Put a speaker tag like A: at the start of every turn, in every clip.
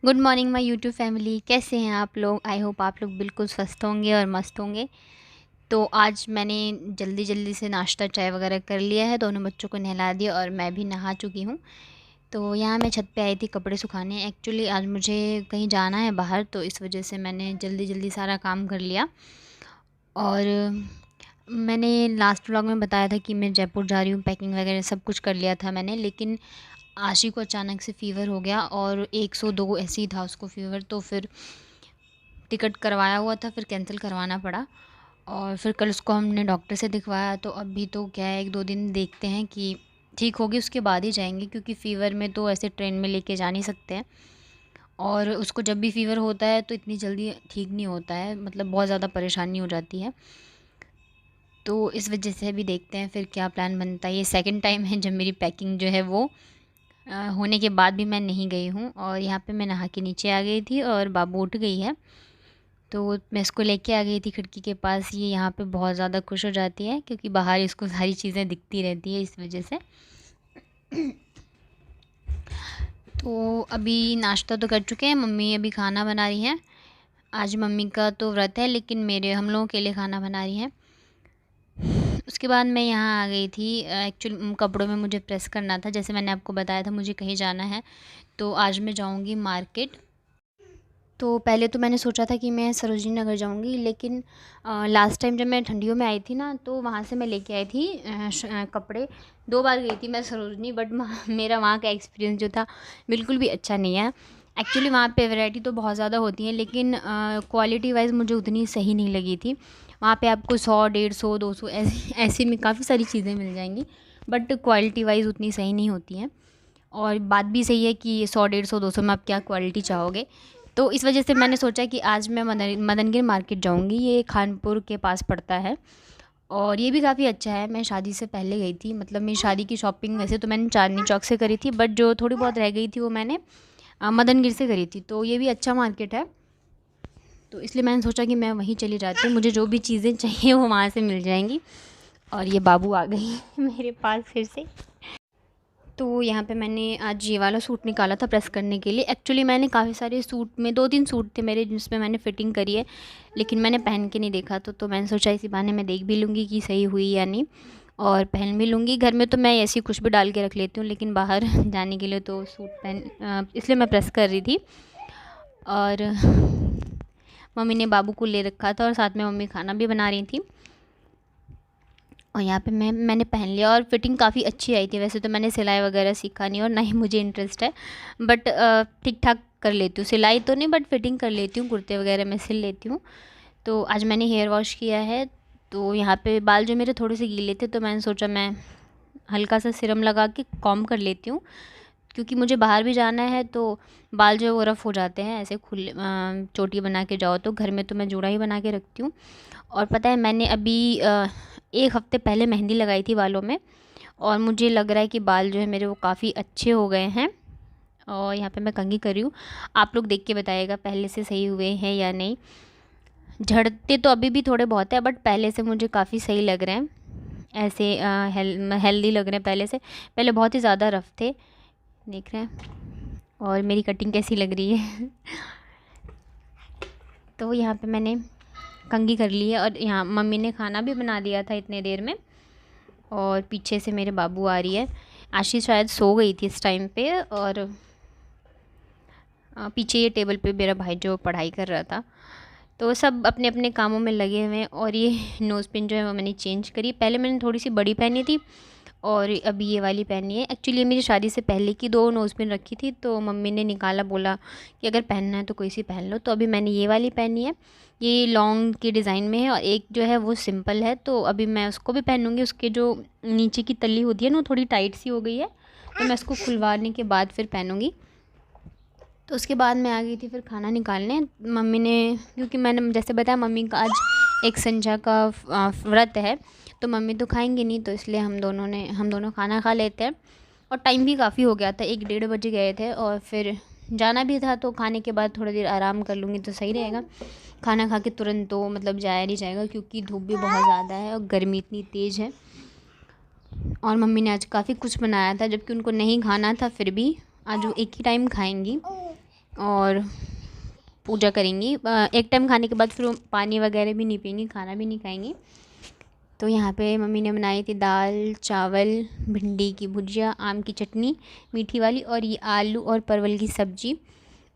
A: Good morning my YouTube family. कैसे हैं आप लोग? आई होप आप लोग बिल्कुल स्वस्थ होंगे और मस्त होंगे। तो आज मैंने जल्दी जल्दी से नाश्ता चाय वगैरह कर लिया है, दोनों बच्चों को नहला दिया और मैं भी नहा चुकी हूँ। तो यहाँ मैं छत पे आई थी कपड़े सुखाने। एक्चुअली आज मुझे कहीं जाना है बाहर, तो इस वजह से मैंने जल्दी जल्दी सारा काम कर लिया। और मैंने लास्ट व्लॉग में बताया था कि मैं जयपुर जा रही हूँ, पैकिंग वगैरह सब कुछ कर लिया था मैंने। लेकिन आशी को अचानक से फ़ीवर हो गया और 102 ऐसे ही था उसको फ़ीवर। तो फिर टिकट करवाया हुआ था, फिर कैंसिल करवाना पड़ा। और फिर कल उसको हमने डॉक्टर से दिखवाया। तो अभी तो क्या है, 1-2 दिन देखते हैं कि ठीक होगी, उसके बाद ही जाएंगे, क्योंकि फ़ीवर में तो ऐसे ट्रेन में लेके जा नहीं सकते हैं। और उसको जब भी फ़ीवर होता है तो इतनी जल्दी ठीक नहीं होता है, मतलब बहुत ज़्यादा परेशानी हो जाती है। तो इस वजह से भी देखते हैं फिर क्या प्लान बनता है। ये सेकंड टाइम है जब मेरी पैकिंग जो है वो होने के बाद भी मैं नहीं गई हूँ। और यहाँ पे मैं नहा के नीचे आ गई थी और बाबू उठ गई है, तो मैं इसको लेके आ गई थी खिड़की के पास। ये यहाँ पे बहुत ज़्यादा खुश हो जाती है, क्योंकि बाहर इसको सारी चीज़ें दिखती रहती है, इस वजह से। तो अभी नाश्ता तो कर चुके हैं, मम्मी अभी खाना बना रही हैं। आज मम्मी का तो व्रत है, लेकिन मेरे हम लोगों के लिए खाना बना रही हैं। उसके बाद मैं यहाँ आ गई थी। एक्चुअली कपड़ों में मुझे प्रेस करना था, जैसे मैंने आपको बताया था मुझे कहीं जाना है। तो आज मैं जाऊँगी मार्केट। तो पहले तो मैंने सोचा था कि मैं सरोजनी नगर जाऊँगी, लेकिन लास्ट टाइम जब मैं ठंडियों में आई थी ना, तो वहाँ से मैं लेके आई थी कपड़े। 2 बार गई थी मैं सरोजनी, बट मेरा वहाँ का एक्सपीरियंस जो था बिल्कुल भी अच्छा नहीं है। एक्चुअली वहाँ पे वैरायटी तो बहुत ज़्यादा होती है, लेकिन क्वालिटी वाइज़ मुझे उतनी सही नहीं लगी थी। वहाँ पे आपको 100, 150, 200 ऐसे ऐसे में काफ़ी सारी चीज़ें मिल जाएंगी, बट क्वालिटी वाइज़ उतनी सही नहीं होती हैं। और बात भी सही है कि 100, 150, 200 में आप क्या क्वालिटी चाहोगे। तो इस वजह से मैंने सोचा कि आज मैं मदनगिर मार्केट जाऊंगी। ये खानपुर के पास पड़ता है और ये भी काफ़ी अच्छा है। मैं शादी से पहले गई थी, मतलब मेरी शादी की शॉपिंग वैसे तो मैंने चांदनी चौक से करी थी, बट जो थोड़ी बहुत रह गई थी वो मैंने मदनगिर से करी थी। तो ये भी अच्छा मार्केट है, तो इसलिए मैंने सोचा कि मैं वहीं चली जाती हूँ, मुझे जो भी चीज़ें चाहिए वो वहाँ से मिल जाएंगी। और ये बाबू आ गई है मेरे पास फिर से। तो यहाँ पे मैंने आज ये वाला सूट निकाला था प्रेस करने के लिए। एक्चुअली मैंने काफ़ी सारे सूट में 2-3 सूट थे मेरे जिसमें मैंने फ़िटिंग करी है, लेकिन मैंने पहन के नहीं देखा। तो मैंने सोचा इसी बहाने मैं देख भी लूँगी कि सही हुई या नहीं, और पहन भी लूँगी। घर में तो मैं ऐसी कुछ भी डाल के रख लेती हूँ, लेकिन बाहर जाने के लिए तो सूट इसलिए मैं प्रेस कर रही थी। और मम्मी ने बाबू को ले रखा था और साथ में मम्मी खाना भी बना रही थी। और यहाँ पे मैंने पहन लिया और फिटिंग काफ़ी अच्छी आई थी। वैसे तो मैंने सिलाई वगैरह सीखा नहीं और ना ही मुझे इंटरेस्ट है, बट ठीक ठाक कर लेती हूँ। सिलाई तो नहीं, बट फिटिंग कर लेती हूँ, कुर्ते वगैरह मैं सिल लेती हूँ। तो आज मैंने हेयर वॉश किया है। तो यहाँ पे बाल जो मेरे थोड़े से गीले थे, तो मैंने सोचा मैं हल्का सा सीरम लगा के कॉम कर लेती हूँ, क्योंकि मुझे बाहर भी जाना है। तो बाल जो है वो रफ़ हो जाते हैं ऐसे खुले चोटी बना के जाओ। तो घर में तो मैं जूड़ा ही बना के रखती हूँ। और पता है मैंने अभी 1 हफ़्ते पहले मेहंदी लगाई थी बालों में, और मुझे लग रहा है कि बाल जो है मेरे वो काफ़ी अच्छे हो गए हैं। और यहाँ पे मैं कंघी कर रही हूँ, आप लोग देख के बताइएगा पहले से सही हुए हैं या नहीं। झड़ते तो अभी भी थोड़े बहुत है, बट पहले से मुझे काफ़ी सही लग रहे हैं, ऐसे हेल्दी लग रहे हैं पहले से। पहले बहुत ही ज़्यादा रफ थे, देख रहे हैं। और मेरी कटिंग कैसी लग रही है तो यहाँ पे मैंने कंघी कर ली है। और यहाँ मम्मी ने खाना भी बना दिया था इतने देर में। और पीछे से मेरे बाबू आ रही है। आशीष शायद सो गई थी इस टाइम पे। और पीछे ये टेबल पे मेरा भाई जो पढ़ाई कर रहा था। तो सब अपने अपने कामों में लगे हुए हैं। और ये नोज़ पिन जो है वो मैंने चेंज करी। पहले मैंने थोड़ी सी बड़ी पहनी थी और अभी ये वाली पहनी है। एक्चुअली मेरी शादी से पहले की 2 नोज़ पिन रखी थी, तो मम्मी ने निकाला, बोला कि अगर पहनना है तो कोई सी पहन लो। तो अभी मैंने ये वाली पहनी है। ये लॉन्ग की डिज़ाइन में है और एक जो है वो सिंपल है। तो अभी मैं उसको भी पहनूँगी। उसके जो नीचे की तली होती है ना, वो थोड़ी टाइट सी हो गई है, तो मैं उसको खुलवाने के बाद फिर पहनूँगी। तो उसके बाद मैं आ गई थी फिर खाना निकालने। मम्मी ने, क्योंकि मैंने जैसे बताया मम्मी का आज एक संजा का व्रत है, तो मम्मी तो खाएंगी नहीं, तो इसलिए हम दोनों खाना खा लेते हैं। और टाइम भी काफ़ी हो गया था, 1-1:30 बजे गए थे, और फिर जाना भी था। तो खाने के बाद थोड़ी देर आराम कर लूँगी तो सही रहेगा। खाना खा के तुरंत तो मतलब जाया नहीं जाएगा, क्योंकि धूप भी बहुत ज़्यादा है और गर्मी इतनी तेज़ है। और मम्मी ने आज काफ़ी कुछ बनाया था, जबकि उनको नहीं खाना था, फिर भी आज वो एक ही टाइम खाएंगी। और पूजा करेंगी। एक टाइम खाने के बाद फिर पानी वगैरह भी नहीं पियेंगी, खाना भी नहीं खाएंगी। तो यहाँ पे मम्मी ने बनाई थी दाल चावल, भिंडी की भुजिया, आम की चटनी मीठी वाली, और ये आलू और परवल की सब्ज़ी।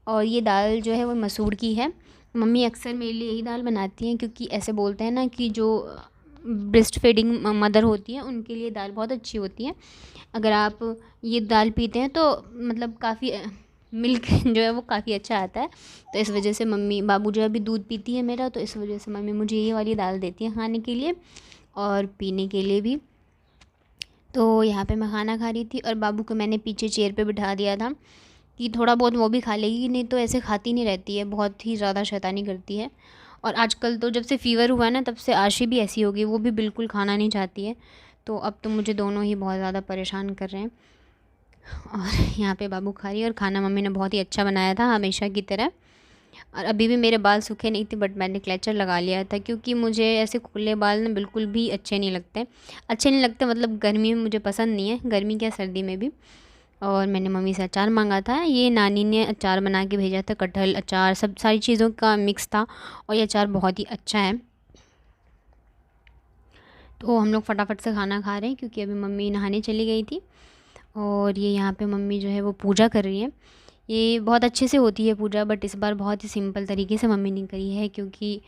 A: और ये दाल जो है वो मसूर की है। मम्मी अक्सर मेरे लिए यही दाल बनाती हैं, क्योंकि ऐसे बोलते हैं ना कि जो ब्रेस्ट फीडिंग मदर होती है उनके लिए दाल बहुत अच्छी होती है। अगर आप ये दाल पीते हैं तो मतलब काफ़ी मिल्क जो है वो काफ़ी अच्छा आता है। तो इस वजह से मम्मी, बाबू जो अभी दूध पीती है मेरा, तो इस वजह से मम्मी मुझे ये वाली दाल देती है खाने के लिए और पीने के लिए भी। तो यहाँ पे मैं खाना खा रही थी और बाबू को मैंने पीछे चेयर पे बिठा दिया था कि थोड़ा बहुत वो भी खा लेगी, नहीं तो ऐसे खाती नहीं रहती है, बहुत ही ज़्यादा शैतानी करती है। और आजकल तो जब से फ़ीवर हुआ है ना, तब से आशी भी ऐसी हो गई, वो भी बिल्कुल खाना नहीं चाहती है। तो अब तो मुझे दोनों ही बहुत ज़्यादा परेशान कर रहे हैं। और यहाँ पे बाबू खा रही है, और खाना मम्मी ने बहुत ही अच्छा बनाया था हमेशा की तरह। और अभी भी मेरे बाल सूखे नहीं थे, बट मैंने क्लेचर लगा लिया था, क्योंकि मुझे ऐसे खुले बाल ना बिल्कुल भी अच्छे नहीं लगते। अच्छे नहीं लगते मतलब गर्मी में मुझे पसंद नहीं है, गर्मी क्या सर्दी में भी। और मैंने मम्मी से अचार मांगा था, ये नानी ने अचार बना के भेजा था, कटहल अचार, सब सारी चीज़ों का मिक्स था, और ये अचार बहुत ही अच्छा है। तो हम लोग फटाफट से खाना खा रहे हैं, क्योंकि अभी मम्मी नहाने चली गई थी। और ये यहाँ पे मम्मी जो है वो पूजा कर रही है। ये बहुत अच्छे से होती है पूजा, बट इस बार बहुत ही सिंपल तरीके से मम्मी ने करी है, क्योंकि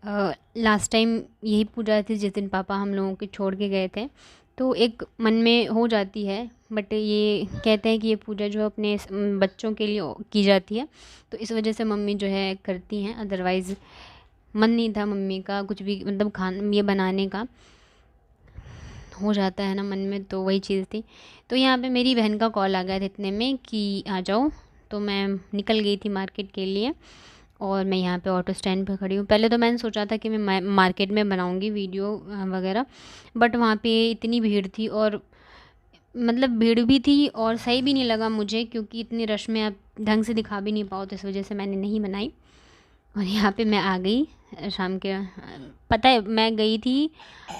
A: लास्ट टाइम यही पूजा थी जिस दिन पापा हम लोगों के छोड़ के गए थे। तो एक मन में हो जाती है, बट ये कहते हैं कि ये पूजा जो अपने बच्चों के लिए की जाती है, तो इस वजह से मम्मी जो है करती हैं। अदरवाइज़ मन नहीं था मम्मी का कुछ भी, मतलब खान ये बनाने का हो जाता है ना मन में, तो वही चीज़ थी। तो यहाँ पे मेरी बहन का कॉल आ गया था इतने में कि आ जाओ, तो मैं निकल गई थी मार्केट के लिए। और मैं यहाँ पे ऑटो स्टैंड पे खड़ी हूँ। पहले तो मैंने सोचा था कि मैं मार्केट में बनाऊँगी वीडियो वगैरह, बट वहाँ पे इतनी भीड़ थी, और मतलब भीड़ भी थी और सही भी नहीं लगा मुझे, क्योंकि इतनी रश में आप ढंग से दिखा भी नहीं पाओ, तो इस वजह से मैंने नहीं बनाई। और यहाँ पे मैं आ गई शाम के, पता है मैं गई थी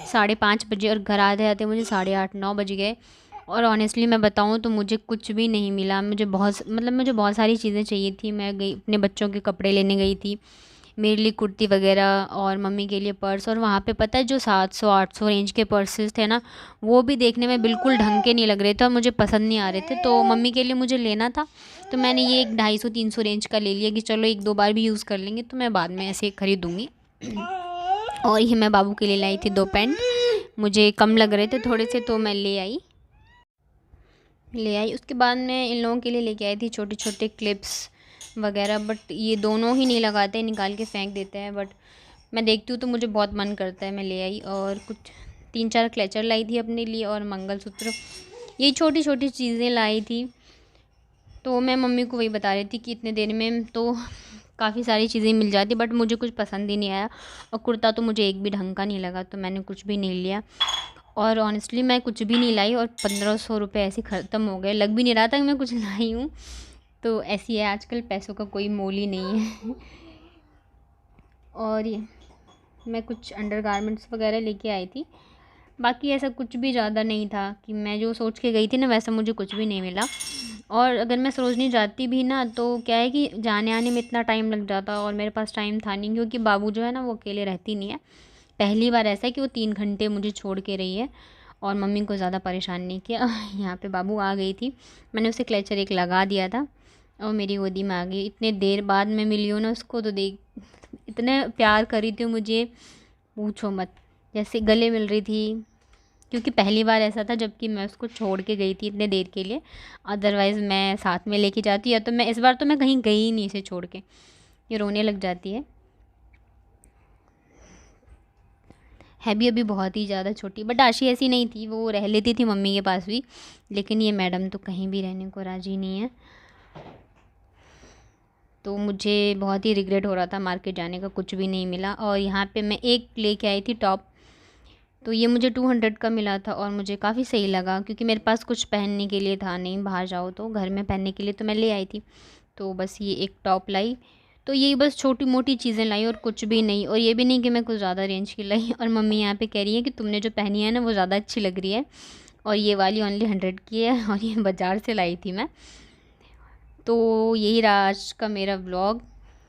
A: 5:30 बजे, और घर आते आते मुझे 8:30-9 बज गए। और ऑनेस्टली मैं बताऊँ तो मुझे कुछ भी नहीं मिला। मुझे बहुत सारी चीज़ें चाहिए थी। मैं गई, अपने बच्चों के कपड़े लेने गई थी, मेरे लिए कुर्ती वगैरह, और मम्मी के लिए पर्स। और वहाँ पे पता है जो 700-800 रेंज के पर्सेस थे ना, वो भी देखने में बिल्कुल ढंग के नहीं लग रहे थे और मुझे पसंद नहीं आ रहे थे। तो मम्मी के लिए मुझे लेना था, तो मैंने ये एक 250-300 रेंज का ले लिया कि चलो 1-2 बार भी यूज़ कर लेंगे, तो मैं बाद में ऐसे ख़रीदूँगी। और ये मैं बाबू के लिए लाई थी 2 पैंट, मुझे कम लग रहे थे थोड़े से, तो मैं ले आई। उसके बाद मैं इन लोगों के लिए लेके आई थी छोटे छोटे क्लिप्स वगैरह, बट ये दोनों ही नहीं लगाते, निकाल के फेंक देते हैं। बट मैं देखती हूँ तो मुझे बहुत मन करता है, मैं ले आई। और कुछ 3-4 क्लेचर लाई थी अपने लिए, और मंगलसूत्र, ये छोटी छोटी चीज़ें लाई थी। तो मैं मम्मी को वही बता रही थी कि इतने देर में तो काफ़ी सारी चीज़ें मिल जाती, बट मुझे कुछ पसंद ही नहीं आया, और कुर्ता तो मुझे एक भी ढंग का नहीं लगा, तो मैंने कुछ भी नहीं लिया। और ऑनेस्टली मैं कुछ भी नहीं लाई, और 1500 रुपये ऐसे ख़त्म हो गए, लग भी नहीं रहा था कि मैं कुछ लाई हूँ। तो ऐसी है आजकल, पैसों का कोई मोल ही नहीं है। और ये मैं कुछ अंडरगारमेंट्स वगैरह लेके आई थी, बाकी ऐसा कुछ भी ज़्यादा नहीं था कि मैं जो सोच के गई थी ना, वैसा मुझे कुछ भी नहीं मिला। और अगर मैं सरोजनी जाती भी ना, तो क्या है कि जाने आने में इतना टाइम लग जाता, और मेरे पास टाइम था नहीं, क्योंकि बाबू जो है ना वो अकेले रहती नहीं है। पहली बार ऐसा है कि वो 3 घंटे मुझे छोड़ के रही है, और मम्मी को ज़्यादा परेशान नहीं किया। यहाँ पे बाबू आ गई थी, मैंने उसे क्लेचर एक लगा दिया था, और मेरी गोदी में आ गई। इतने देर बाद मैं मिली हूँ ना उसको, तो देख इतने प्यार करी थी मुझे, पूछो मत, जैसे गले मिल रही थी। क्योंकि पहली बार ऐसा था जबकि मैं उसको छोड़ के गई थी इतने देर के लिए, अदरवाइज़ मैं साथ में लेके जाती, या तो मैं इस बार तो मैं कहीं गई ही नहीं इसे छोड़ के। ये रोने लग जाती है भी अभी बहुत ही ज़्यादा छोटी, बट आशी ऐसी नहीं थी, वो रह लेती थी मम्मी के पास भी। लेकिन ये मैडम तो कहीं भी रहने को राज़ी नहीं है। तो मुझे बहुत ही रिग्रेट हो रहा था मार्केट जाने का, कुछ भी नहीं मिला। और यहाँ पे मैं एक लेके आई थी टॉप, तो ये मुझे 200 का मिला था, और मुझे काफ़ी सही लगा, क्योंकि मेरे पास कुछ पहनने के लिए था नहीं, बाहर जाओ तो घर में पहनने के लिए तो मैं ले आई थी। तो बस ये एक टॉप लाई, तो यही बस छोटी मोटी चीज़ें लाई, और कुछ भी नहीं। और ये भी नहीं कि मैं कुछ ज़्यादा रेंज की लाई। और मम्मी यहाँ पे कह रही है कि तुमने जो पहनी है ना वो ज़्यादा अच्छी लग रही है, और ये वाली ओनली 100 की है, और ये बाज़ार से लाई थी मैं। तो यही रहा आज का मेरा व्लॉग।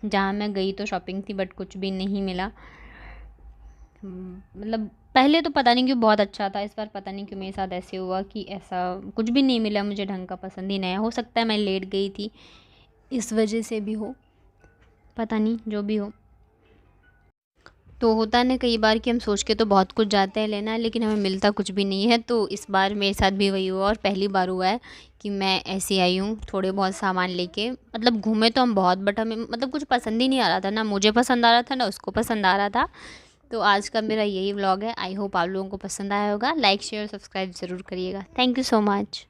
A: जहाँ मैं गई तो शॉपिंग थी बट कुछ भी नहीं मिला। मतलब पहले तो पता नहीं क्यों बहुत अच्छा था, इस बार पता नहीं क्यों मेरे साथ ऐसे हुआ कि ऐसा कुछ भी नहीं मिला मुझे ढंग का, पसंद ही नहीं आया। हो सकता है मैं लेट गई थी इस वजह से भी हो, पता नहीं, जो भी हो। तो होता है ना कई बार कि हम सोच के तो बहुत कुछ जाते हैं लेना, लेकिन हमें मिलता कुछ भी नहीं है। तो इस बार मेरे साथ भी वही हुआ और पहली बार हुआ है कि मैं ऐसी आई हूँ थोड़े बहुत सामान लेके। मतलब घूमे तो हम बहुत, बट हमें मतलब कुछ पसंद ही नहीं आ रहा था, ना मुझे पसंद आ रहा था ना उसको पसंद आ रहा था। तो आज का मेरा यही व्लॉग है। आई होप आप लोगों को पसंद आया होगा। लाइक शेयर सब्सक्राइब ज़रूर करिएगा। Thank you so much.